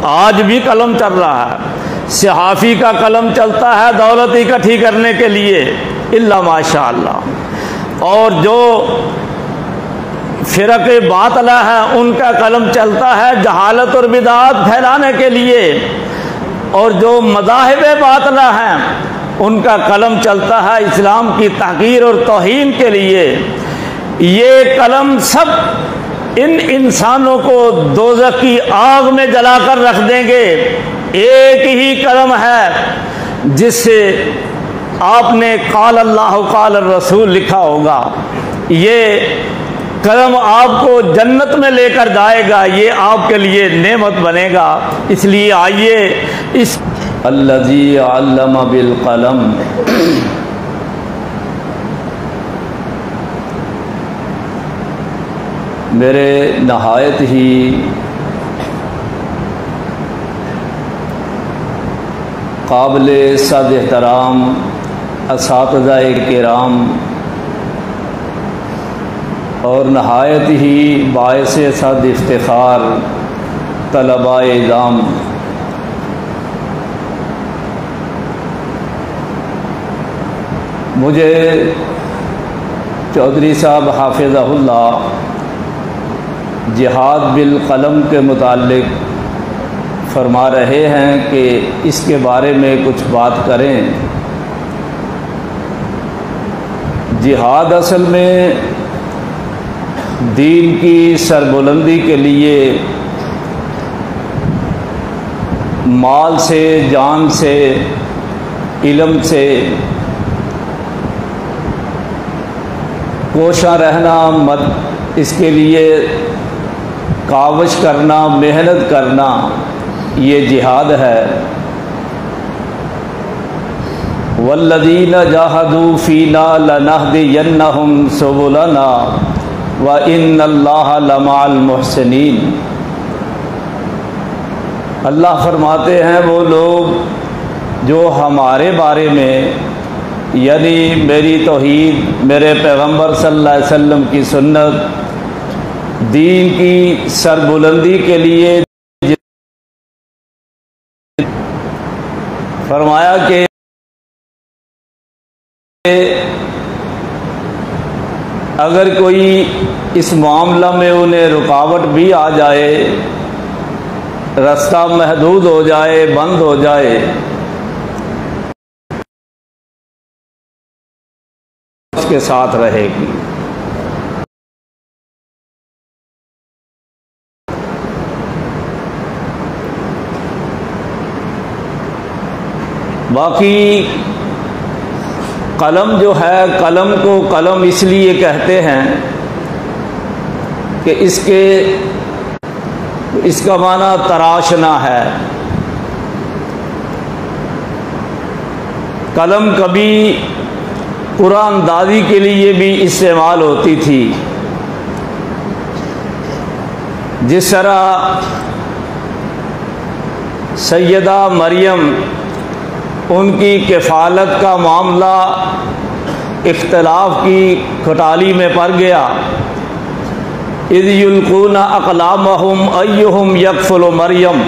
आज भी कलम चल रहा है, सहाफ़ी का कलम चलता है दौलत इकट्ठी करने के लिए, इल्ला माशा अल्लाह। और जो फ़िरक़े बातिला हैं उनका कलम चलता है जहालत और बिदात फैलाने के लिए, और जो मज़ाहिब बातिला हैं उनका कलम चलता है इस्लाम की तहक़ीर और तौहीन के लिए। ये कलम सब इन इंसानों को दोज़ख की आग में जलाकर रख देंगे। एक ही कलम है जिससे आपने क़ाल अल्लाह क़ाल रसूल लिखा होगा, ये कलम आपको जन्नत में लेकर जाएगा, ये आपके लिए नेमत बनेगा। इसलिए आइए इस अल्लज़ी अल्लम बिल कलम, मेरे नहायत ही काबिल सद एहतराम असातिज़ाए किराम और नहायत ही बायस सद इफ्तिखार तलबाए इज़ाम, मुझे चौधरी साहब हाफिज़हुल्लाह जिहाद बिल कलम के मुताल्लिक़ फरमा रहे हैं कि इसके बारे में कुछ बात करें। जिहाद असल में दीन की सरबुलंदी के लिए माल से, जान से, इल्म से कोशा रहना, मत इसके लिए कावश करना, मेहनत करना, ये जिहाद है। वल्लज़ीना जाहदू फ़ीना लनहदियन्नहुम सुबुलना व इन्नल्लाहा लमाल मुहसिनीन। अल्लाह फरमाते हैं वो लोग जो हमारे बारे में, यानी मेरी तौहीद, मेरे पैगम्बर सल्लल्लाहु अलैहि वसल्लम की सुन्नत, दीन की सरबुलंदी के लिए फरमाया कि अगर कोई इस मामला में उन्हें रुकावट भी आ जाए, रास्ता महदूद हो जाए, बंद हो जाए, उसके साथ रहेगी। बाकी कलम जो है, कलम को कलम इसलिए कहते हैं कि इसका माना तराशना है। कलम कभी कुरानदाजी के लिए भी इस्तेमाल होती थी। जिस तरह सैयदा मरियम, उनकी किफ़ालत का मामला इख्तलाफ की खटाली में पड़ गया। इज़ युल्क़ूना अक़लामहुम अय्युहुम यकफ़ुलु मरियम,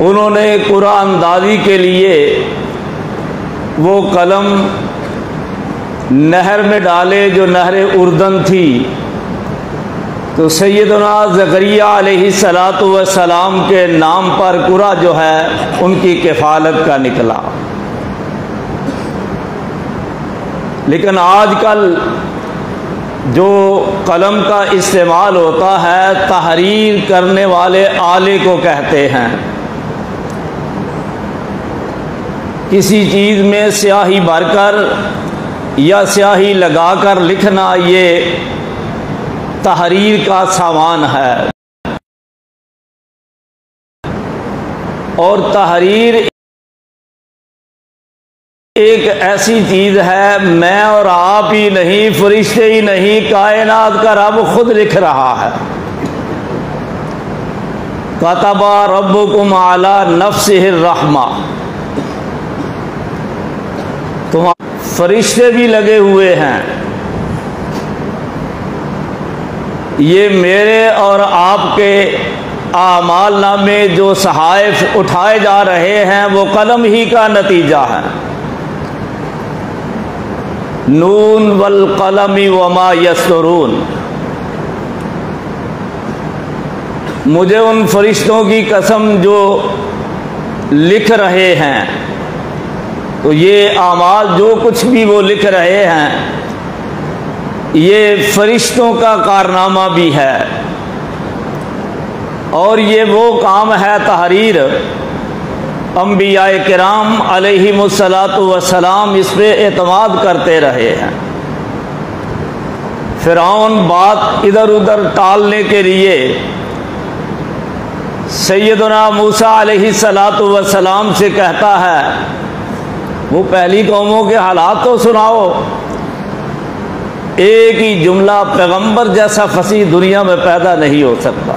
उन्होंने कुरानदाजी के लिए वो कलम नहर में डाले जो नहर उर्दन थी। तो सैयदना ज़करिया अलैहिस्सलातु वस्सलाम के नाम पर कुरा जो है उनकी किफ़ालत का निकला। लेकिन आजकल जो कलम का इस्तेमाल होता है, तहरीर करने वाले आले को कहते हैं। किसी चीज़ में स्याही भरकर या स्याही लगाकर लिखना, ये तहरीर का सामान है। और तहरीर एक ऐसी चीज़ है, मैं और आप ही नहीं, फरिश्ते ही नहीं, कायनात का रब खुद लिख रहा है। कतबा रब्बुकुम अला नफ्सिहिर रहमा, तुम्हारे फरिश्ते भी लगे हुए हैं। ये मेरे और आपके आमाल नामे जो सहाइफ उठाए जा रहे हैं वो कलम ही का नतीजा है। नून वल कलमी वमा यस्तरून, मुझे उन फरिश्तों की कसम जो लिख रहे हैं, तो ये आमाल जो कुछ भी वो लिख रहे हैं ये फरिश्तों का कारनामा भी है, और ये वो काम है तहरीर। अंबियाए किराम अलैहिमुस्सलातु वस्सलाम इस पे एतमाद करते रहे हैं। फिरौन बात इधर उधर टालने के लिए सैयदना मूसा अलैहिस्सलातु वस्सलाम से कहता है, वो पहली कौमों के हालात तो सुनाओ। एक ही जुमला पैगंबर जैसा फसी दुनिया में पैदा नहीं हो सकता।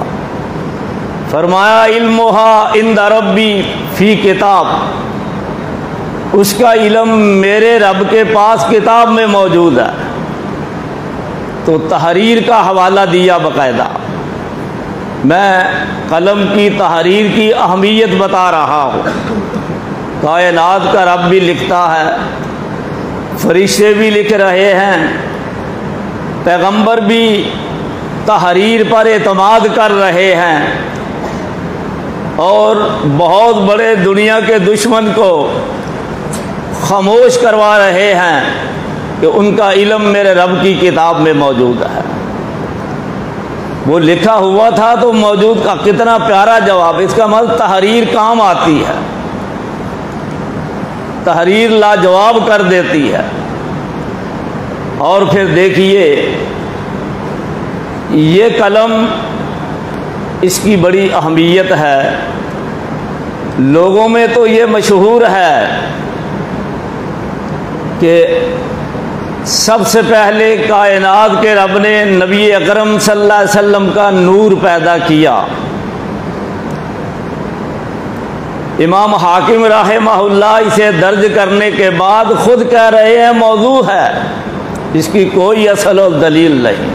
फरमाया इल्मुहा इंद रब्बी फी किताब, उसका इल्म मेरे रब के पास किताब में मौजूद है। तो तहरीर का हवाला दिया बाकायदा। मैं कलम की तहरीर की अहमियत बता रहा हूँ। कायनात का रब भी लिखता है, फरिश्ते भी लिख रहे हैं, पैगंबर भी तहरीर पर एतमाद कर रहे हैं, और बहुत बड़े दुनिया के दुश्मन को खामोश करवा रहे हैं कि उनका इल्म मेरे रब की किताब में मौजूद है। वो लिखा हुआ था तो मौजूद का कितना प्यारा जवाब। इसका मतलब तहरीर काम आती है, तहरीर लाजवाब कर देती है। और फिर देखिए ये कलम, इसकी बड़ी अहमियत है। लोगों में तो ये मशहूर है कि सबसे पहले कायनात के रब ने नबी अकरम सल्लल्लाहु अलैहि वसल्लम का नूर पैदा किया। इमाम हाकिम रहमहुल्लाह इसे दर्ज करने के बाद खुद कह रहे हैं मौजू है, इसकी कोई असल और दलील नहीं।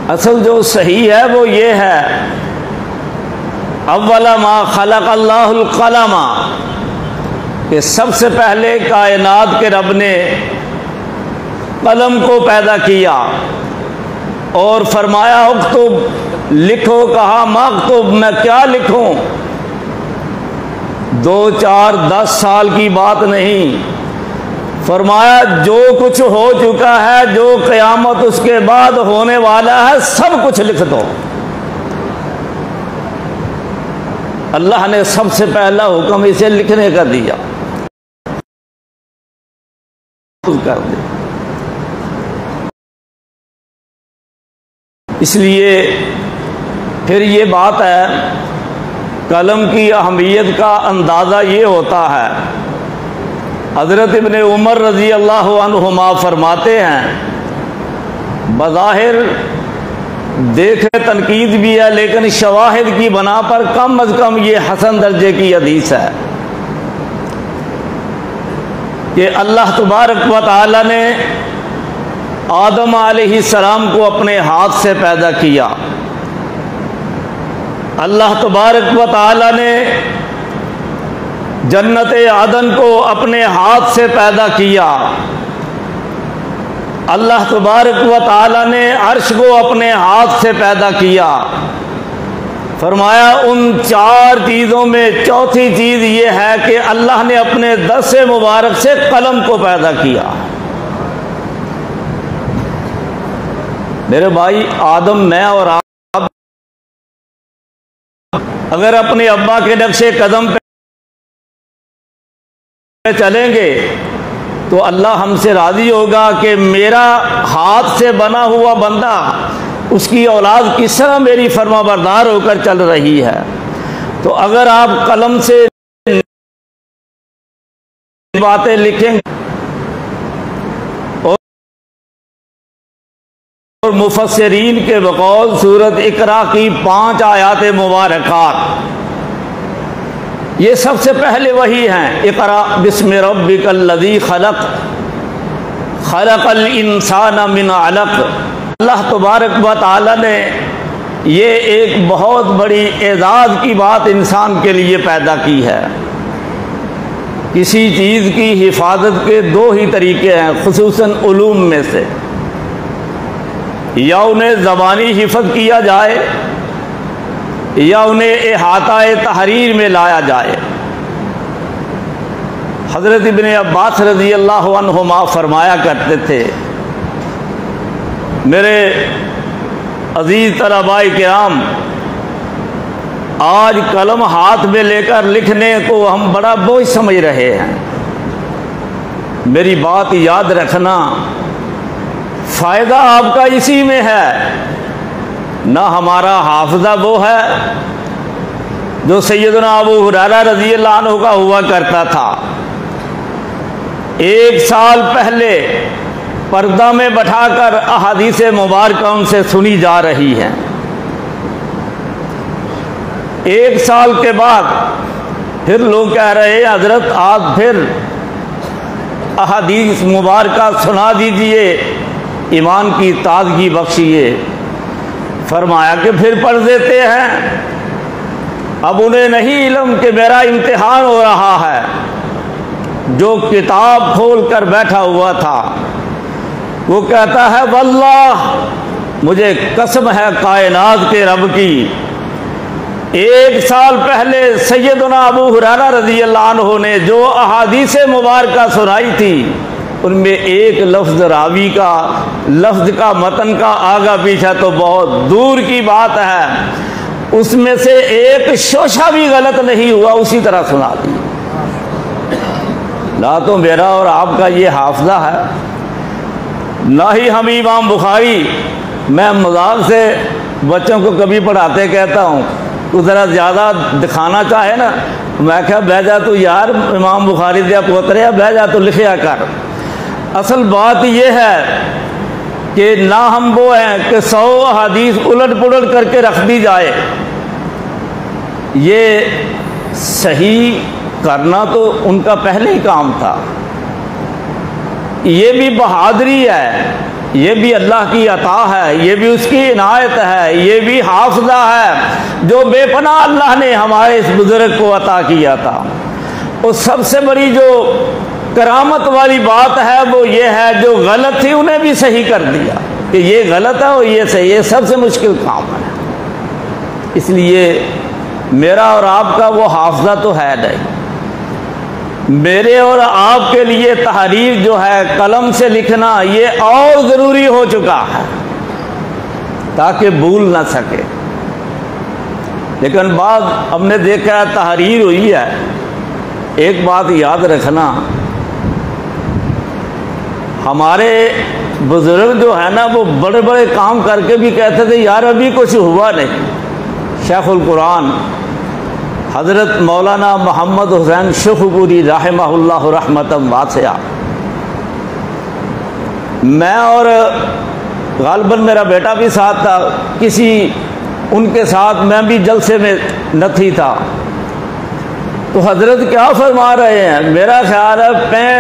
असल जो सही है वो ये है, अव्वला मा खलक़ल्लाहुल क़लमा, कि सबसे पहले कायनात के रब ने कलम को पैदा किया और फरमाया उक्तुब, लिखो। कहा मक्तुब, मैं क्या लिखूं। 2, 4, 10 साल की बात नहीं, फरमाया जो कुछ हो चुका है, जो क़यामत उसके बाद होने वाला है, सब कुछ लिख दो। अल्लाह ने सबसे पहला हुक्म इसे लिखने का दिया, कर दे। इसलिए फिर ये बात है, कलम की अहमियत का अंदाज़ा ये होता है। हज़रत इब्ने उमर रज़ी अल्लाह अन्हुमा फरमाते हैं, बज़ाहिर देखे तनकीद भी है, लेकिन शवाहिद की बना पर कम अज़ कम ये हसन दर्जे की हदीस है कि अल्लाह तबारक व तआला ने आदम अलैहिस्सलाम को अपने हाथ से पैदा किया। अल्लाह तबारक व तआला ने जन्नत आदन को अपने हाथ से पैदा किया। अल्लाह तबारक व तआला ने अर्श को अपने हाथ से पैदा किया। फरमाया उन 4 चीज़ों में चौथी चीज़ ये है कि अल्लाह ने अपने दस्ते मुबारक से कलम को पैदा किया। मेरे भाई आदम, मैं और आप अगर अपने अब्बा के नक्शे कदम पे चलेंगे तो अल्लाह हमसे राजी होगा कि मेरा हाथ से बना हुआ बंदा, उसकी औलाद किस तरह मेरी फरमाबरदार होकर चल रही है। तो अगर आप कलम से बातें लिखेंगे और मुफस्सिरीन के बकौल सूरत इकरा की 5 आयात मुबारकात, ये सबसे पहले वही हैं। इकरा बिस्मि रब्बिकल लज़ी खलक़, खलक़ल इंसान मिन अलक़। अल्लाह तबारक व तआला ने ये एक बहुत बड़ी एजाज़ की बात इंसान के लिए पैदा की है। किसी चीज़ की हिफाजत के दो ही तरीके हैं, खुसूसन उलूम में से, या उन्हें ज़बानी हिफज किया जाए या उन्हें इहाता-ए तहरीर में लाया जाए। हज़रत इब्ने अब्बास रज़ी अल्लाह अन्हुमा फरमाया करते थे, मेरे अजीज़ तलबाए किराम, आज कलम हाथ में लेकर लिखने को हम बड़ा बोझ समझ रहे हैं। मेरी बात याद रखना, फ़ायदा आपका इसी में है। ना हमारा हाफ़िज़ा वो है जो सैयदना अबू हुरैरा रज़ी अल्लाह अन्हु का हुआ करता था। 1 साल पहले पर्दा में बैठाकर अहादीस मुबारका उनसे सुनी जा रही हैं। 1 साल के बाद फिर लोग कह रहे हैं, हजरत आप फिर अहादीस मुबारका सुना दीजिए, ईमान की ताजगी बख्शिए। फरमाया कि फिर पढ़ देते हैं। अब उन्हें नहीं इल्म कि मेरा इम्तिहान हो रहा है। जो किताब खोल कर बैठा हुआ था वो कहता है, वल्लाह, मुझे कसम है कायनात के रब की, 1 साल पहले सैयदना अबू हुरैरा रज़ी अल्लाह अन्हु ने जो अहादीस मुबारका सुनाई थी, उनमें एक लफ्ज़ रावी का, लफ्ज़ का, मतन का आगा पीछा तो बहुत दूर की बात है, उसमें से एक शोशा भी गलत नहीं हुआ, उसी तरह सुना दी। ना तो मेरा और आपका ये हाफ़िज़ा है, ना ही हम इमाम बुखारी। मैं मजाक से बच्चों को कभी पढ़ाते कहता हूँ, तो ज़रा ज़्यादा दिखाना चाहे ना, मैं क्या बह जा तो यार इमाम बुखारी दिया पोतरे, बह जा तो लिखिया कर। असल बात यह है कि ना हम वो हैं कि 100 हदीस उलट पुलट करके रख दी जाए। ये सही करना तो उनका पहले ही काम था। ये भी बहादुरी है, ये भी अल्लाह की अता है, ये भी उसकी इनायत है, ये भी हाफ़िज़ा है जो बेपनाह अल्लाह ने हमारे इस बुज़ुर्ग को अता किया था। और सबसे बड़ी जो करामत वाली बात है वो ये है, जो गलत थी उन्हें भी सही कर दिया कि ये गलत है और ये सही है। सबसे मुश्किल काम है। इसलिए मेरा और आपका वो हाफ़िज़ा तो है नहीं। मेरे और आपके लिए तहरीर जो है, कलम से लिखना, ये और ज़रूरी हो चुका है ताकि भूल ना सके। लेकिन बाद हमने देखा है तहरीर हुई है। एक बात याद रखना, हमारे बुजुर्ग जो है ना, वो बड़े बड़े काम करके भी कहते थे यार अभी कुछ हुआ नहीं। शेखुल कुरान हज़रत मौलाना मोहम्मद हुसैन शुफ़पुरी रहमहुल्लाह रहमतन वासिया, मैं और गालिबन मेरा बेटा भी साथ था, किसी उनके साथ मैं भी जलसे में नथी था। तो हजरत क्या फरमा रहे हैं, मेरा ख्याल है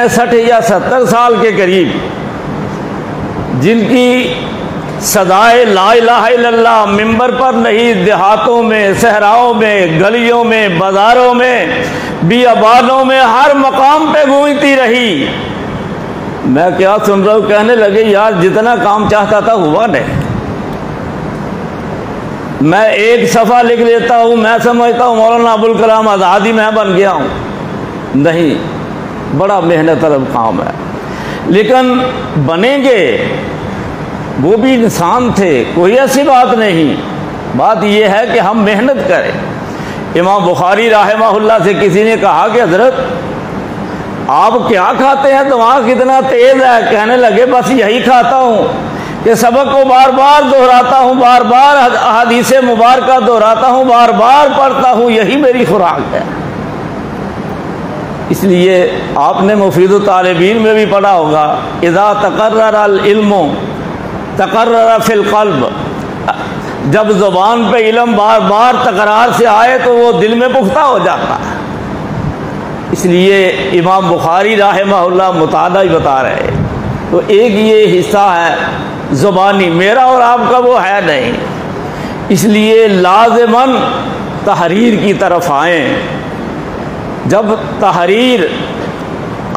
65 या 70 साल के करीब, जिनकी सदाए ला इलाहा इल्लल्लाह मिंबर पर नहीं, देहातों में, सहराओं में, गलियों में, बाजारों में, बियाबानों में, हर मकाम पे गूंजती रही। मैं क्या सुन रहा हूँ, कहने लगे यार जितना काम चाहता था हुआ नहीं। मैं एक सफ़ा लिख लेता हूँ, मैं समझता हूँ मौलाना अबुल कलाम आज़ादी मैं बन गया हूँ। नहीं, बड़ा मेहनत तलब काम है। लेकिन बनेंगे, वो भी इंसान थे, कोई ऐसी बात नहीं। बात यह है कि हम मेहनत करें। इमाम बुखारी रहमहुल्लाह से किसी ने कहा कि हजरत आप क्या खाते हैं, दिमाग कितना तेज़ है। कहने लगे बस यही खाता हूँ कि सबक को बार बार दोहराता हूँ, बार बार हदीस मुबारका दोहराता हूँ, बार बार पढ़ता हूँ, यही मेरी खुराक है। इसलिए आपने मुफीद तालिबीन में भी पढ़ा होगा, इज़ा तकर्रर अल इल्मु तकर्रर फिल क़ल्ब, जब ज़ुबान पे इल्म बार बार तकरार से आए तो वो दिल में पुख्ता हो जाता है। इसलिए इमाम बुखारी रहमहुल्लाह मुताला ही बता रहे हैं। तो एक ये हिस्सा है ज़ुबानी, मेरा और आपका वो है नहीं। इसलिए लाज़िमन तहरीर की तरफ आएँ। जब तहरीर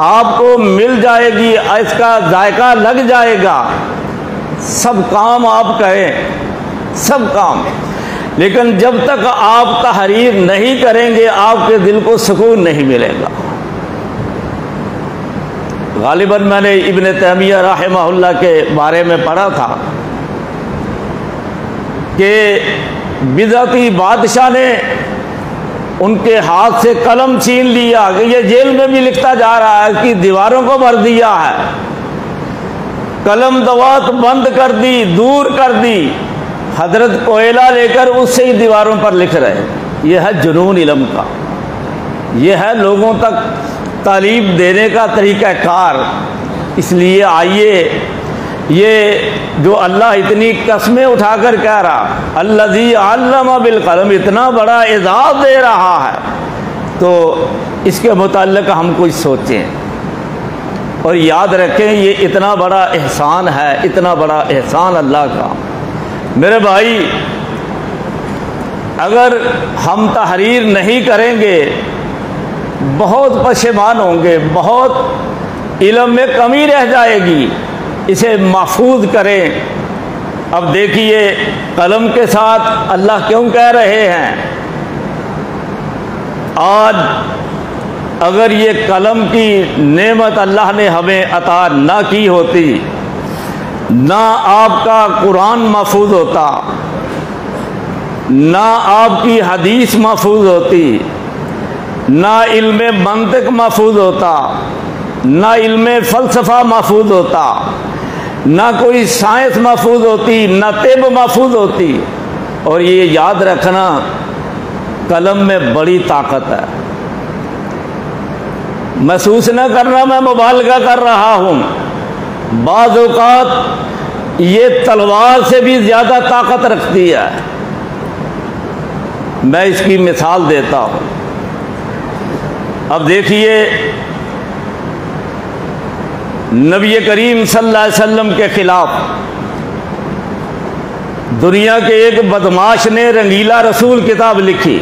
आपको मिल जाएगी, इसका जायका लग जाएगा, सब काम आप करें, सब काम। लेकिन जब तक आप तहरीर नहीं करेंगे आपके दिल को सुकून नहीं मिलेगा। गालिबन मैंने इब्न तैमिया रहमहुल्लाह के बारे में पढ़ा था कि बिदअती बादशाह ने उनके हाथ से कलम छीन लिया कि ये जेल में भी लिखता जा रहा है, इसकी दीवारों को भर दिया है, कलम दवात बंद कर दी, दूर कर दी। हजरत कोयला लेकर उससे ही दीवारों पर लिख रहे। यह है जुनून इल्म का, यह है लोगों तक तालीम देने का तरीक़ाकार। इसलिए आइए, ये जो अल्लाह इतनी कस्में उठाकर कह रहा, अल्लज़ी अल्लम बिल कलम, इतना बड़ा एजाज़ दे रहा है, तो इसके मुताल्लिक़ हम कुछ सोचें और याद रखें ये इतना बड़ा एहसान है, इतना बड़ा एहसान अल्लाह का। मेरे भाई, अगर हम तहरीर नहीं करेंगे बहुत पशेमान होंगे, बहुत इल्म में कमी रह जाएगी। इसे महफूज करें। अब देखिए कलम के साथ अल्लाह क्यों कह रहे हैं। आज अगर ये कलम की नेमत अल्लाह ने हमें अता ना की होती, ना आपका कुरान महफूज होता, ना आपकी हदीस महफूज होती, ना इल्म मंतिक महफूज होता, ना इल्म फ़लसफ़ा महफूज होता, ना कोई साइंस महफूज होती, ना तिब महफूज होती। और ये याद रखना, कलम में बड़ी ताकत है। महसूस न करना मैं मुबालगा कर रहा हूँ। बाज़ औक़ात ये तलवार से भी ज़्यादा ताकत रखती है। मैं इसकी मिसाल देता हूँ। अब देखिए नबी करीम सल्लल्लाहु अलैहि वसल्लम के खिलाफ दुनिया के एक बदमाश ने रंगीला रसूल किताब लिखी।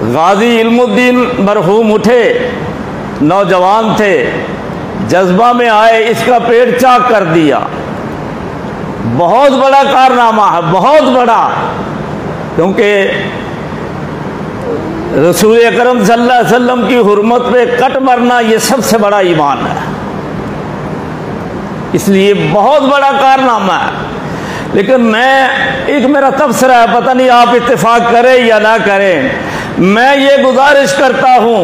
गाजी इल्मुद्दीन मरहूम उठे, नौजवान थे, जज्बा में आए, इसका पेट चाक कर दिया। बहुत बड़ा कारनामा है, बहुत बड़ा, क्योंकि रसूल अकरम सल्लल्लाहु अलैहि वसल्लम की हुर्मत पे कट मरना ये सबसे बड़ा ईमान है। इसलिए बहुत बड़ा कारनामा है। लेकिन मैं, एक मेरा तबसरा है, पता नहीं आप इत्तेफाक करें या ना करें, मैं ये गुजारिश करता हूँ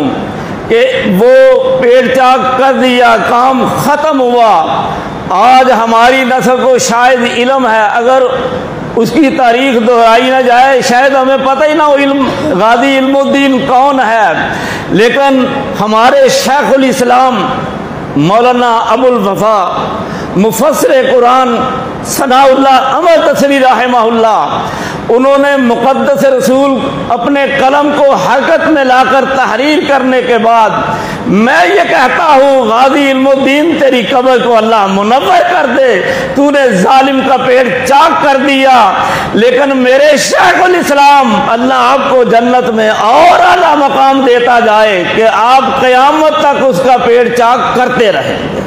कि वो पेट चाक कर दिया, काम ख़त्म हुआ। आज हमारी नस्ल को शायद इल्म है, अगर उसकी तारीख दोहराई ना जाए शायद हमें पता ही ना हो इल्म गाजी इल्मुद्दीन कौन है। लेकिन हमारे शेखुल इस्लाम मौलाना अबुल वफा मुफस्सिर कुरान सनाउल्लाह अहमद तसरी रहमहुल्लाह, उन्होंने मुक़द्दस रसूल अपने कलम को हरकत में लाकर तहरीर करने के बाद मैं ये कहता हूँ, गाजी इल्मुद्दीन तेरी कब्र को अल्लाह मुनव्वर कर दे, तूने जालिम का पेट चाक कर दिया। लेकिन मेरे शेखुल इस्लाम अल्लाह आपको जन्नत में और आला मकाम देता जाए कि आप क़यामत तक उसका पेट चाक करते रहेंगे।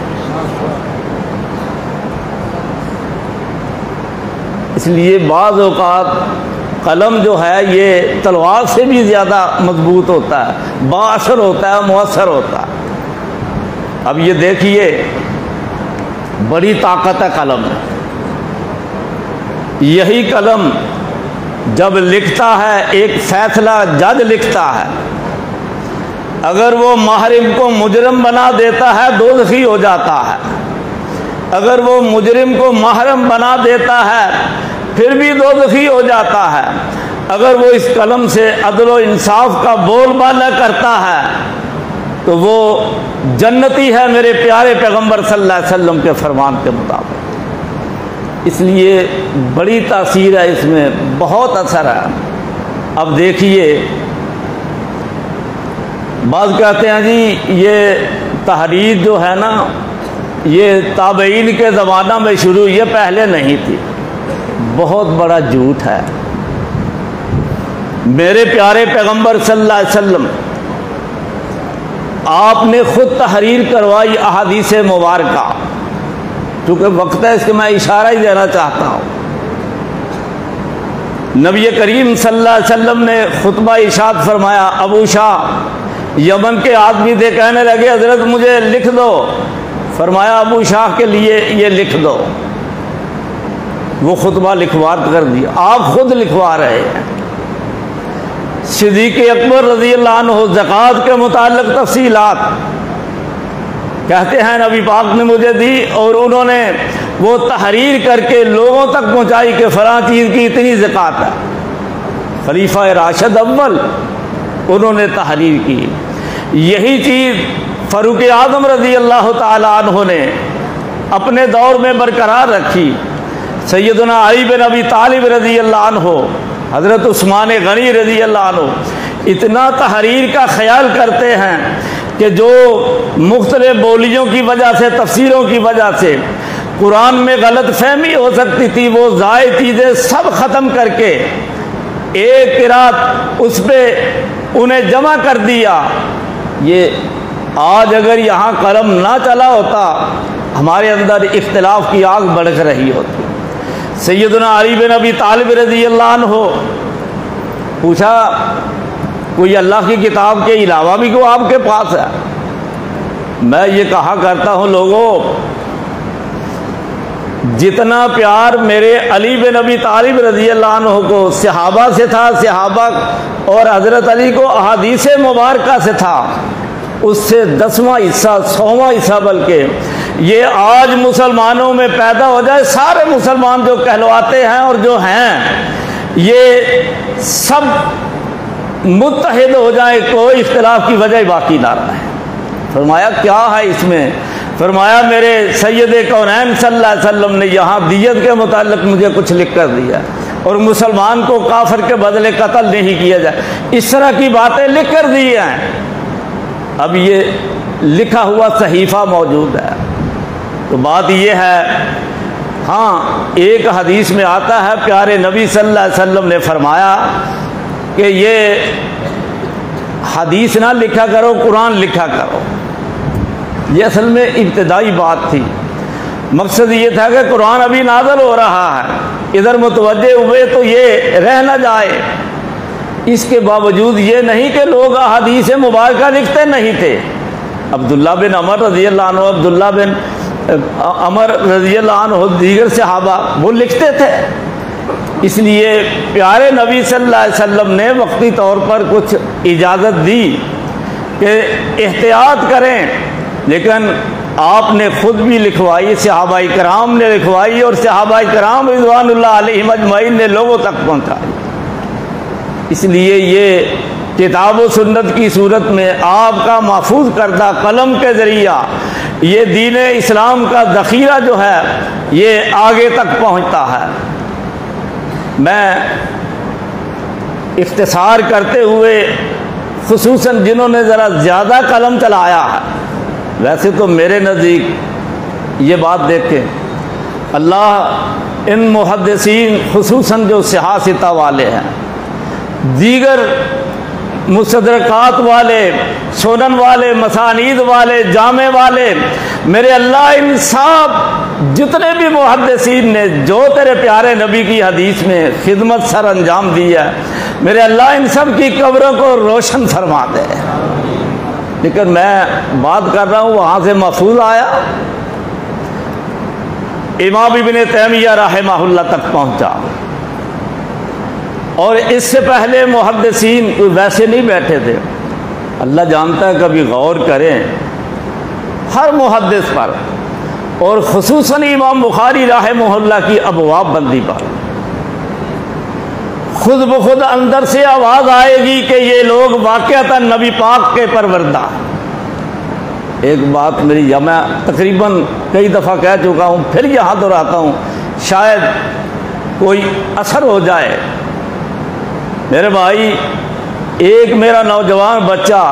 इसलिए बाज़ औक़ात कलम जो है ये तलवार से भी ज़्यादा मजबूत होता है, बाअसर होता है, मुअस्सर होता है। अब ये देखिए बड़ी ताकत है कलम में। यही कलम जब लिखता है, एक फैसला जज लिखता है, अगर वो महरम को मुजरिम बना देता है दोज़खी हो जाता है, अगर वो मुजरिम को महरम बना देता है फिर भी दोज़खी हो जाता है, अगर वो इस कलम से अदल व इंसाफ का बोलबाला करता है तो वो जन्नती है मेरे प्यारे पैगंबर सल्लल्लाहु अलैहि वसल्लम के फरमान के मुताबिक। इसलिए बड़ी तासीर है इसमें, बहुत असर है। अब देखिए बात कहते हैं जी ये तहरीर जो है ना, ये ताबईन के ज़माना में शुरू हुई है, पहले नहीं थी। बहुत बड़ा झूठ है। मेरे प्यारे पैगंबर सल्लल्लाहु अलैहि वसल्लम आपने खुद तहरीर करवाई अहादीस मुबारका। चूँकि वक्त है इसके मैं इशारा ही देना चाहता हूँ। नबी करीम सल्लल्लाहु अलैहि वसल्लम ने खुतबा इरशाद फरमाया। अबू शाह यमन के आदमी थे, कहने लगे हजरत मुझे लिख दो। फरमाया अबू शाह के लिए ये लिख दो। वो खुतबा लिखवा कर दिया, आप खुद लिखवा रहे हैं। सिद्दीक़ अकबर रज़ी अल्लाह अन्हु ज़कात के मुताल्लिक़ तफ़सीलात कहते हैं नबी पाक ने मुझे दी और उन्होंने वो तहरीर करके लोगों तक पहुंचाई कि फ़लाँ चीज़ की इतनी ज़कात है। खलीफा राशिद अव्वल उन्होंने तहरीर की। यही चीज़ फ़ारूक आज़म रज़ी अल्लाह तआला अन्हु ने अपने दौर में बरकरार रखी। सैयदना अली बिन अबी तालिब रज़ी अल्लाह अन्हु, हज़रत उस्मान गनी रज़ी अल्लाह अन्हु इतना तहरीर का ख्याल करते हैं कि जो मुख्तलिफ बोलियों की वजह से, तफसीरों की वजह से कुरान में गलत फहमी हो सकती थी, वो ज़ायद चीज़ें सब ख़त्म करके एक किरात उस पर उन्हें जमा कर दिया। ये आज अगर यहाँ कलम ना चला होता, हमारे अंदर इख्तिलाफ की आग भड़क रही होती। सैयदना अली बिन अबी तालिब रज़ी अल्लाह अन्हु पूछा, कोई अल्लाह की किताब के अलावा भी को आपके पास है? मैं ये कहा करता हूँ लोगों, जितना प्यार मेरे अली बिन अबी तालिब रज़ी अल्लाह अन्हु को सहाबा से था, सहाबा और हज़रत अली को अहादीस मुबारका से था, उससे 10वां हिस्सा, 100वां हिस्सा बल्कि ये आज मुसलमानों में पैदा हो जाए। सारे मुसलमान जो कहलवाते हैं और जो हैं ये सब मुत्तहिद हो जाए, कोई इख्तिलाफ की वजह बाकी ना रहे। फरमाया क्या है इसमें? फरमाया मेरे सैयद कौनैन सल्लल्लाहु अलैहि वसल्लम ने यहाँ दियत के मुताल्लिक़ मुझे कुछ लिख कर दिया और मुसलमान को काफिर के बदले कत्ल नहीं किया जाए, इस तरह की बातें लिख कर दी हैं। अब ये लिखा हुआ सहीफ़ा मौजूद है। तो बात ये है, हाँ एक हदीस में आता है प्यारे नबी सल्लल्लाहु अलैहि वसल्लम ने फरमाया कि ये हदीस ना लिखा करो, कुरान लिखा करो। ये असल में इब्तिदाई बात थी। मकसद ये था कि कुरान अभी नाज़िल हो रहा है, इधर मुतवज्जे हुए तो ये रह न जाए। इसके बावजूद ये नहीं कि लोग हदीस मुबारका लिखते नहीं थे। अब्दुल्ला बिन अमर रज़ी अल्लाह अन्हु, अब्दुल्ला बिन अमर रज़ी अल्लाह अन्हु, दीगर सहाबा वो लिखते थे। इसलिए प्यारे नबी सल्लल्लाहु अलैहि वसल्लम ने वक्ती तौर पर कुछ इजाज़त दी कि एहतियात करें, लेकिन आपने खुद भी लिखवाई, सहाबाए किराम ने लिखवाई और सहाबाए किराम रिज़वानुल्लाह अलैहिम अजमईन ने लोगों तक पहुँचाई। इसलिए ये किताब व सुन्नत की सूरत में आपका महफूज करदा कलम के ज़रिया ये दीन इस्लाम का ज़ख़ीरा जो है ये आगे तक पहुँचता है। मैं इख्तिसार करते हुए खुसूसन जिन्होंने ज़रा ज़्यादा कलम चलाया है, वैसे तो मेरे नज़दीक ये बात देखें, अल्लाह इन मुहद्दिसीन खुसूसन जो सियासता वाले हैं, दीगर मुसदरकात वाले, सुनन वाले, मसानीद वाले, जामे वाले, मेरे अल्लाह इन सब जितने भी मुहद्दिसीन ने जो तेरे प्यारे नबी की हदीस में खिदमत सर अंजाम दी है, मेरे अल्लाह इन सब की कब्रों को रोशन फरमा दे। लेकिन मैं बात कर रहा हूँ वहाँ से महफूज आया, इमाम इब्न तैमिया रहमहुल्लाह तक पहुँचा। और इससे पहले मुहद्दिसीन कोई वैसे नहीं बैठे थे। अल्लाह जानता है, कभी गौर करें हर मुहद्दिस पर और खुसूसन इमाम बुखारी रहमहुल्लाह की अबवाब बंदी पर खुद ब खुद अंदर से आवाज़ आएगी कि ये लोग वाक़अतन नबी पाक के परवरदा। एक बात मेरी या मैं तकरीबन कई दफ़ा कह चुका हूँ, फिर यहाँ दोहराता हूँ, शायद कोई असर हो जाए। मेरे भाई, एक मेरा नौजवान बच्चा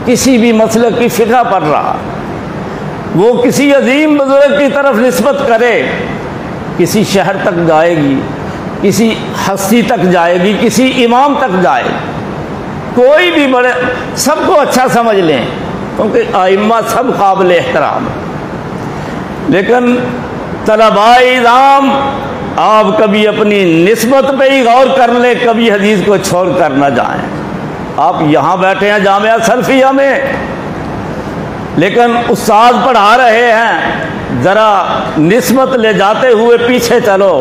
किसी भी मसले की फ़िक्र पढ़ रहा, वो किसी अजीम बुजुर्ग की तरफ निस्बत करे, किसी शहर तक जाएगी, किसी हस्ती तक जाएगी, किसी इमाम तक जाए, कोई भी बड़े, सबको अच्छा समझ लें क्योंकि आइम्मा सब काबिल एहतराम। लेकिन तलबाए इल्म आप कभी अपनी निस्बत पे ही गौर कर लें, कभी हदीस को छोड़ कर ना जाएं। आप यहाँ बैठे हैं जामिया सल्फिया में, लेकिन उस्ताद पढ़ा रहे हैं, ज़रा निस्बत ले जाते हुए पीछे चलो।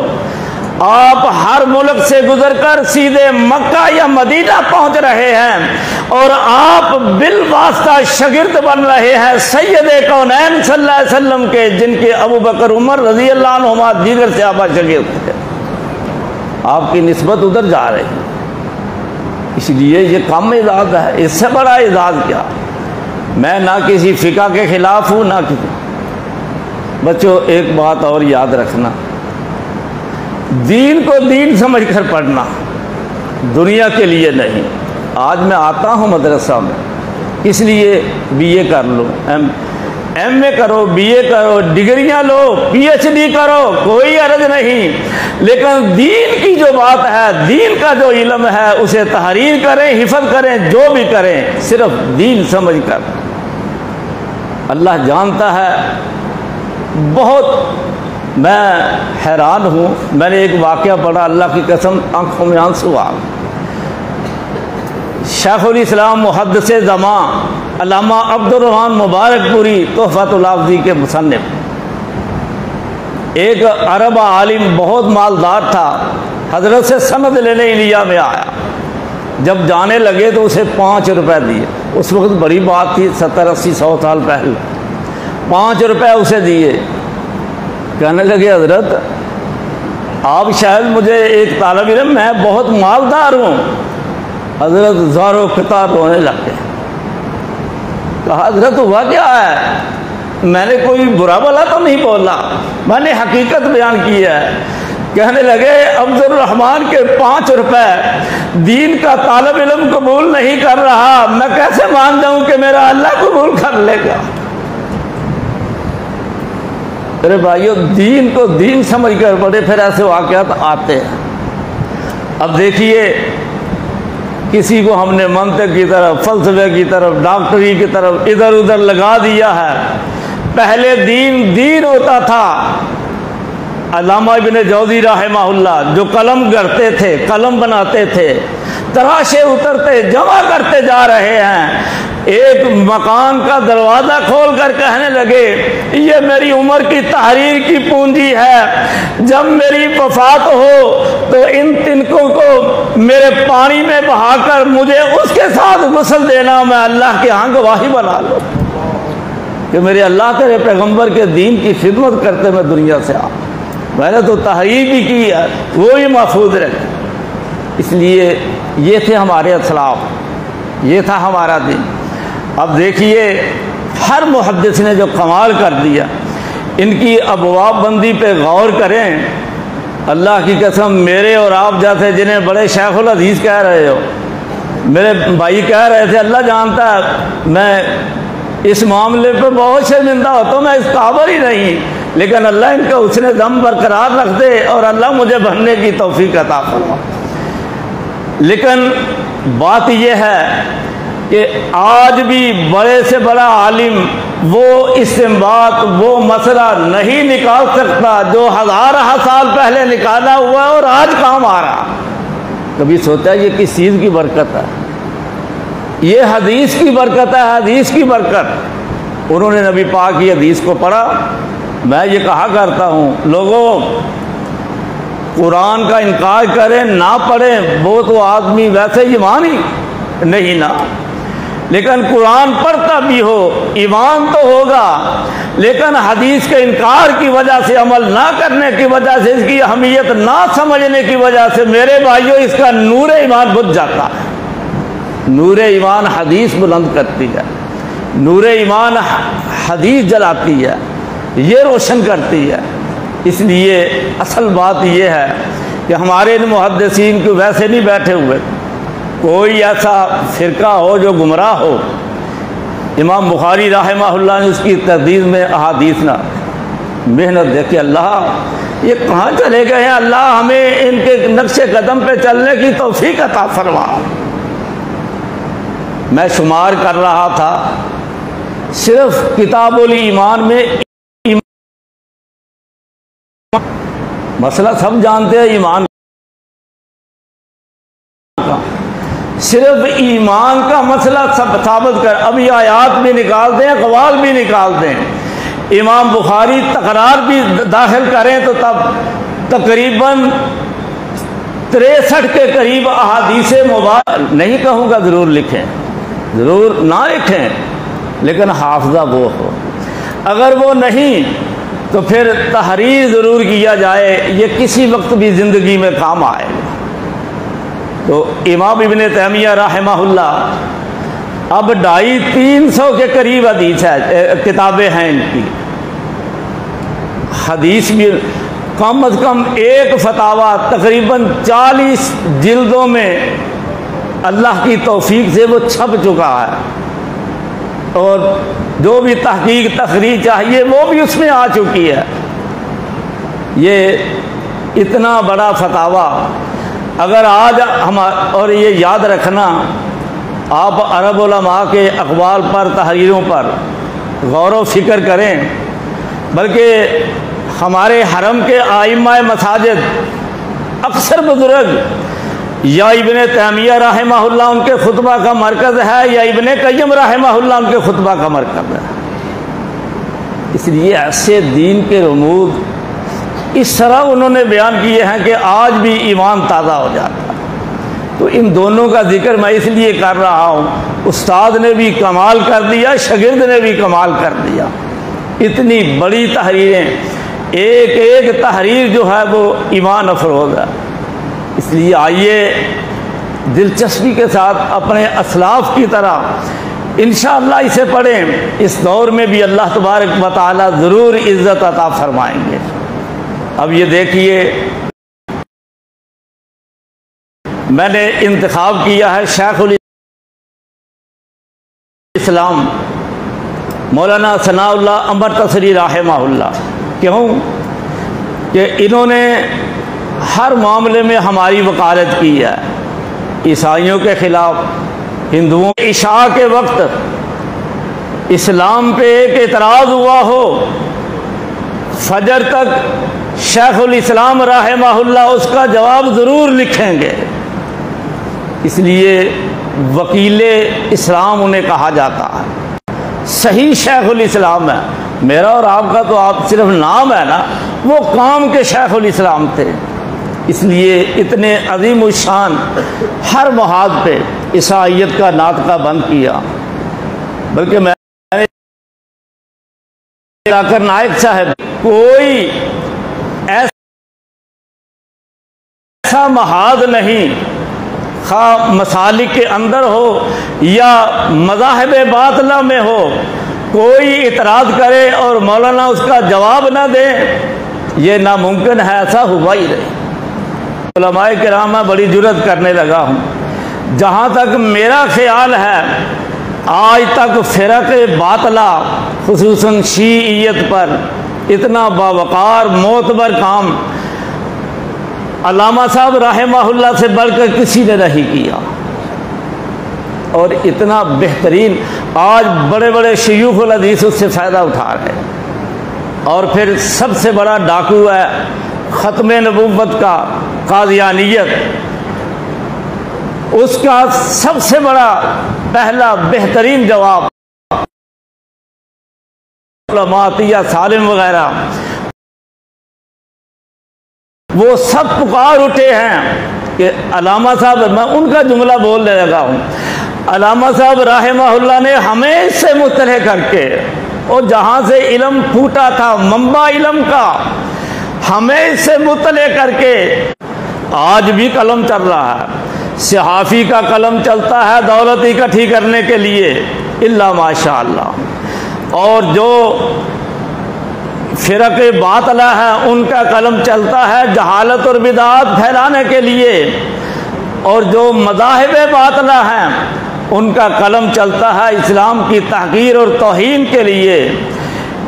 आप हर मुल्क से गुजरकर सीधे मक्का या मदीना पहुंच रहे हैं और आप बिल वास्ता शागिर्द बन रहे हैं सैयदे कौनैन सल्लल्लाहु अलैहि वसल्लम के, जिनके अबू बकर उमर रज़ी अल्लाह अन्हुमा दीगर सहाबा शागिर्द थे। आपकी निस्बत उधर जा रही है, इसलिए ये कम इजाज़ है, इससे बड़ा इजाज़ क्या। मैं ना किसी फ़िक़ा के ख़िलाफ़ हूँ ना किसी। बच्चों एक बात और याद रखना, दीन को दीन समझ कर पढ़ना, दुनिया के लिए नहीं। आज मैं आता हूँ मदरसा में, इसलिए बीए कर लो, एमए करो, बीए करो, डिग्रियाँ लो, पीएचडी करो, कोई अर्ज नहीं। लेकिन दीन की जो बात है, दीन का जो इल्म है, उसे तहरीर करें, हिफज करें, जो भी करें, सिर्फ दीन समझ कर। अल्लाह जानता है। बहुत मैं हैरान हूँ, मैंने एक वाक़या पढ़ा, अल्लाह की कसम आंखों में आंसू आ गए। शेखुल इस्लाम मुहद्दिस ज़मां अल्लामा अब्दुर्रहमान मुबारकपुरी तोहफ़तुल लाफ़ज़ी के मुसन्निफ़, एक अरब आलिम बहुत मालदार था, हज़रत से सनद लेने इंडिया में आया। जब जाने लगे तो उसे 5 रुपए दिए। उस वक्त बड़ी बात थी, 70, 80, 100 साल पहले। 5 रुपए उसे दिए। कहने लगे हज़रत आप शायद मुझे एक तालिब इल्म, मैं बहुत मालदार हूँ। हज़रत ज़ारो क़ितार रोने लगे। कहा हज़रत हुआ क्या है? मैंने कोई बुरा भला तो नहीं बोला, मैंने हकीकत बयान की है। कहने लगे अब्दुर्रहमान के 5 रुपए दीन का तालिब इल्म कबूल नहीं कर रहा, मैं कैसे मान जाऊँ कि मेरा अल्लाह कबूल कर लेगा। अरे भाइयों, दीन को दीन समझ कर पढ़े, फिर ऐसे वाक़यात आते हैं। अब देखिए, किसी को हमने मंतक की तरफ, फ़लसफ़े की तरफ, डॉक्टरी की तरफ इधर उधर लगा दिया है। पहले दीन दीन होता था। अल्लामा इब्न जौज़ी रहमहुल्लाह जो कलम गढ़ते थे, कलम बनाते थे, तराशे उतरते, जमा करते जा रहे हैं। एक मकान का दरवाज़ा खोल कर कहने लगे ये मेरी उम्र की तहरीर की पूंजी है, जब मेरी वफात हो तो इन तिनकों को मेरे पानी में बहाकर मुझे उसके साथ गुस्ल देना, मैं अल्लाह के यहाँ गवाही बना लो कि मेरे अल्लाह तेरे पैगम्बर के दीन की खिदमत करते मैं दुनिया से आ। मैंने तो तहरीर भी की है, वो ही महफूज रहे। इसलिए ये थे हमारे असलाफ, ये था हमारा दिन। अब देखिए, हर मुहद्दिस ने जो कमाल कर दिया, इनकी अबवाब बंदी पे गौर करें। अल्लाह की कसम, मेरे और आप जैसे जिन्हें बड़े शेखुल हदीस कह रहे हो, मेरे भाई कह रहे थे, अल्लाह जानता है मैं इस मामले पे बहुत शर्मिंदा होता हूँ, मैं इस काबिल ही नहीं, लेकिन अल्लाह इनका उसने दम बरकरार रख दे और अल्लाह मुझे बनने की तौफीक अता फरमा। लेकिन बात यह है कि आज भी बड़े से बड़ा आलिम वो इस्तिंबात, वो मसला नहीं निकाल सकता जो हज़ार साल पहले निकाला हुआ है और आज काम आ रहा। कभी सोचा ये किस चीज़ की बरकत है? ये हदीस की बरकत है, हदीस की बरकत। उन्होंने नबी पाक की हदीस को पढ़ा। मैं ये कहा करता हूँ, लोगों कुरान का इनकार करें ना पढ़ें, वो तो आदमी वैसे ईमान ही नहीं ना, लेकिन कुरान पढ़ता भी हो ईमान तो होगा। लेकिन हदीस के इनकार की वजह से, अमल ना करने की वजह से, इसकी अहमियत ना समझने की वजह से, मेरे भाइयों, इसका नूर ईमान बुझ जाता है। नूर ईमान हदीस बुलंद करती है, नूर ईमान हदीस जलाती है, ये रोशन करती है। इसलिए असल बात यह है कि हमारे इन मुहद्दिसीन को वैसे नहीं बैठे हुए, कोई ऐसा फ़िरका हो जो गुमराह हो, इमाम बुखारी रहमहुल्लाह ने उसकी तदीस में अहादीस ना मेहनत देखे, अल्लाह ये कहाँ चले गए हैं, अल्लाह हमें इनके नक्शे कदम पे चलने की तौफीक अता फरमा। मैं शुमार कर रहा था सिर्फ किताबुल ईमान में, मसला सब जानते हैं ईमान का, सिर्फ ईमान का मसला सब साबित कर, अभी आयात भी निकाल दें, अक़वाल भी निकाल दें, इमाम बुखारी तकरार भी दाखिल करें तो तब तकरीबन 63 के करीब अहादीस मुबारक, नहीं कहूँगा ज़रूर लिखें, ज़रूर ना लिखें, लेकिन हाफ़ज़ा वो हो, अगर वो नहीं तो फिर तहरीर ज़रूर किया जाए, ये किसी वक्त भी ज़िंदगी में काम आएगा। तो इमाम इब्न तैमिया रहमहुल्लाह अब 250-300 के करीब हदीस है, किताबें हैं इनकी, हदीस भी कम अज़ कम एक फतावा तकरीबन 40 जिल्दों में अल्लाह की तौफीक से वो छप चुका है, और जो भी तहकीक तखरीज चाहिए वो भी उसमें आ चुकी है। ये इतना बड़ा फतावा अगर आज हम, और ये याद रखना, आप अरब उलमा के अक़वाल पर, तहरीरों पर गौर व फ़िक्र करें, बल्कि हमारे हरम के आइम्मा मसाजिद अक्सर बुज़ुर्ग या इब्न तैमिया रहमहुल्लाह उनके खुतबा का मरकज़ है, या इब्न क़य्यिम रहमहुल्लाह उनके खुतबा का मरकज़ है। इसलिए ऐसे दीन के रुमूज़ इस तरह उन्होंने बयान किए हैं कि आज भी ईमान ताज़ा हो जाता है। तो इन दोनों का जिक्र मैं इसलिए कर रहा हूँ, उस्ताद ने भी कमाल कर दिया, शागिर्द ने भी कमाल कर दिया। इतनी बड़ी तहरीरें, एक एक तहरीर जो है वो ईमान अफरोज़ है। इसलिए आइए दिलचस्पी के साथ अपने असलाफ की तरह इंशाअल्लाह इसे पढ़ें। इस दौर में भी अल्लाह तबारक व तआला ज़रूर इज़्ज़त अता फरमाएंगे। अब ये देखिए, मैंने इंतखाब किया है शेखुल इस्लाम मौलाना सनाउल्लाह अमर तसरी रहमहुल्लाह। क्यों कि इन्होंने हर मामले में हमारी वकालत की है, ईसाइयों के ख़िलाफ़, हिंदुओं के इशा के वक्त इस्लाम पे एक एतराज़ हुआ हो, फजर तक शेखुल इस्लाम रहमहुल्लाह उसका जवाब ज़रूर लिखेंगे। इसलिए वकीले इस्लाम उन्हें कहा जाता है। सही शेखुल इस्लाम है, मेरा और आपका तो आप सिर्फ नाम है ना, वो काम के शेखुल इस्लाम थे। इसलिए इतने अजीम शान हर महाद पे ईसाइयत का नातका बंद किया। बल्कि मैंने जाकर नायक साहब, कोई ऐसा महाद नहीं, खा मसालिक के अंदर हो या मज़ाहिब बातिला में हो, कोई इतराज़ करे और मौलाना उसका जवाब ना दे, ये नामुमकिन है, ऐसा हुआ ही नहीं। उलमाए किराम में बड़ी जुर्रत करने लगा हूँ। जहाँ तक मेरा ख्याल है, आज तक फ़िरक़ बातिला खुसूसन शीइयत पर इतना बावकार मोतबर काम अल्लामा साहब रहमहुल्लाह से बढ़कर किसी ने नहीं किया। और इतना बेहतरीन आज बड़े बड़े शयूख़ुल हदीस उससे फ़ायदा उठा रहे हैं। और फिर सबसे बड़ा डाकू है ख़त्म नबुव्वत का कादियानियत, उसका सबसे बड़ा पहला बेहतरीन जवाब उलमातिया सालिम वगैरह वो सब पुकार उठे हैं कि अल्लामा साहब, मैं उनका जुमला बोलने लगा हूँ, अल्लामा साहब रहमहुल्लाह ने हमें इससे मुतलह करके, और जहाँ से इल्म फूटा था मंबा इल्म का, हमें इससे मुतलह करके आज भी कलम चल रहा है। सहाफ़ी का कलम चलता है दौलत इकट्ठी करने के लिए, इल्ला माशाअल्लाह। और जो फ़िरक़े बातिला है उनका कलम चलता है जहालत और बिदात फैलाने के लिए, और जो मज़ाहिब बातिला हैं उनका कलम चलता है इस्लाम की तहकीर और तौहीन के लिए।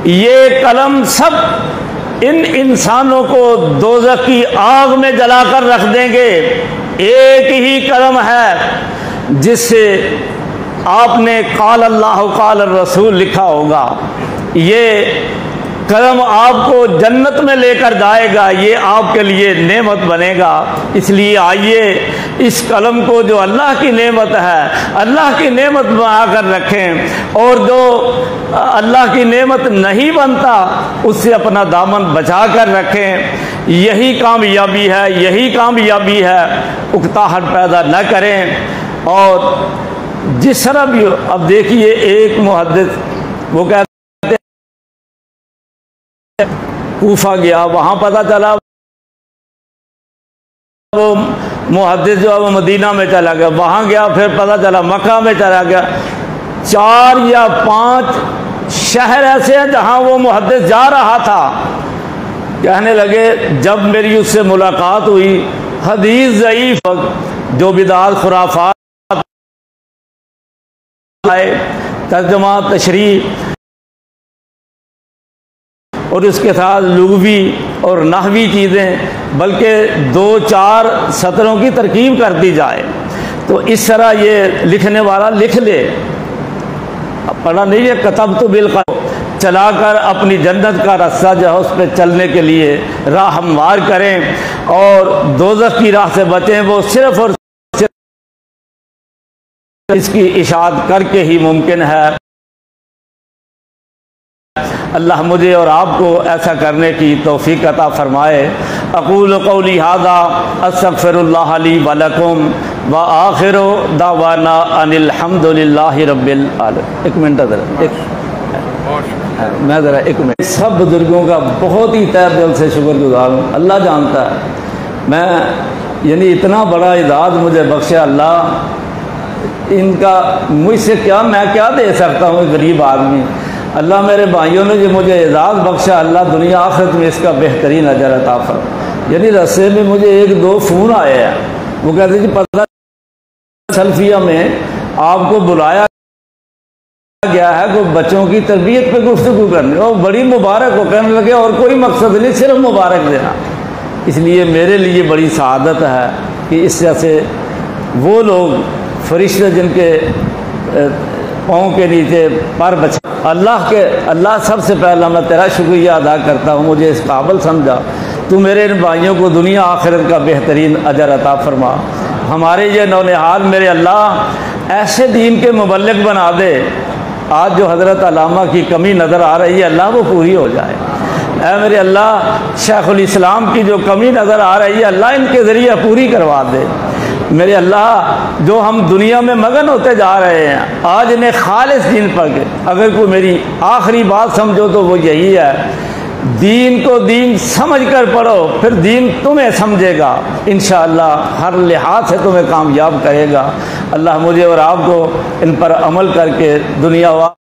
ये कलम सब इन इंसानों को दोज़ख की आग में जलाकर रख देंगे। एक ही कलम है जिससे आपने क़ाल अल्लाह क़ाल रसूल लिखा होगा। ये कलम आपको जन्नत में लेकर जाएगा, ये आपके लिए नेमत बनेगा। इसलिए आइए इस कलम को, जो अल्लाह की नेमत है, अल्लाह की नेमत बनाकर रखें, और जो अल्लाह की नेमत नहीं बनता उससे अपना दामन बचा कर रखें। यही कामयाबी है, यही कामयाबी है। उकताहट पैदा न करें। और जिस तरह भी, अब देखिए एक मुहद्दिस वो कहते कूफा गया, वहां पता चला वो मुहद्दिस जो है वो मदीना में चला गया, वहां गया, फिर पता चला मक्का में चला गया। 4 या 5 शहर ऐसे हैं जहां वो मुहद्दिस जा रहा था। कहने लगे जब मेरी उससे मुलाकात हुई, हदीस ज़ईफ, जो बिदात खुराफात आए, तर्जुमा तशरीह और उसके साथ लुग़वी और नहवी चीज़ें, बल्कि 2-4 सतरों की तरकीब कर दी जाए। तो इस तरह ये लिखने वाला लिख ले, पढ़ा नहीं है, कतब तो बिल्कुल चलाकर अपनी जन्नत का रास्ता जो है उस पर चलने के लिए राह हमवार करें और दोज़ख की राह से बचें। वो सिर्फ और सिर्फ इसकी इशाअत करके ही मुमकिन है। अल्लाह मुझे और आपको ऐसा करने की तौफीक अता फरमाए। अक़ूलु क़ौली हाज़ा अस्तग़फ़िरुल्लाह ली व लकुम व आखिरु दावाना अनिल हम्दुलिल्लाहि रब्बिल आलमीन। एक मिनट मैं ज़रा एक मिनट, सब बुजुर्गों का बहुत ही तहे दिल से शुक्रगुज़ार हूँ। अल्लाह जानता है, मैं यानी इतना बड़ा इज़ाज़ मुझे बख्शा अल्लाह, इनका मुझसे क्या, मैं क्या दे सकता हूँ गरीब आदमी। अल्लाह मेरे भाइयों ने जो मुझे एजाज़ बख्शा, अल्लाह दुनिया आखिरत में इसका बेहतरीन अजर अता फरमाए। यानी रस्ते में मुझे 1-2 फ़ोन आए हैं, वो कहते जी पता सल्फिया में आपको बुलाया गया है कोई बच्चों की तरबियत पे गुफ्तगू करने, और बड़ी मुबारक हो। कहने लगे और कोई मकसद नहीं, सिर्फ मुबारक देना। इसलिए मेरे लिए बड़ी सआदत है कि इस जैसे वो लोग फरिश्ते जिनके पाँव के नीचे पर बचा, अल्लाह सबसे पहला मैं तेरा शुक्रिया अदा करता हूँ, मुझे इस काबिल समझा। तू मेरे इन भाइयों को दुनिया आखिरत का बेहतरीन अजर अता फरमा। हमारे ये नौनिहाल मेरे अल्लाह ऐसे दीन के मुबल्लिग बना दे, आज जो हज़रत अल्लामा की कमी नज़र आ रही है अल्लाह वो पूरी हो जाए। ऐ मेरे अल्लाह शेखुल इस्लाम की जो कमी नज़र आ रही है अल्लाह इनके ज़रिए पूरी करवा दे। मेरे अल्लाह जो हम दुनिया में मगन होते जा रहे हैं, आज इन्हें खालिस दीन पर के, अगर कोई मेरी आखिरी बात समझो तो वो यही है, दीन को दीन समझ कर पढ़ो, फिर दीन तुम्हें समझेगा, इंशाअल्लाह हर लिहाज से तुम्हें कामयाब करेगा। अल्लाह मुझे और आपको इन पर अमल करके दुनिया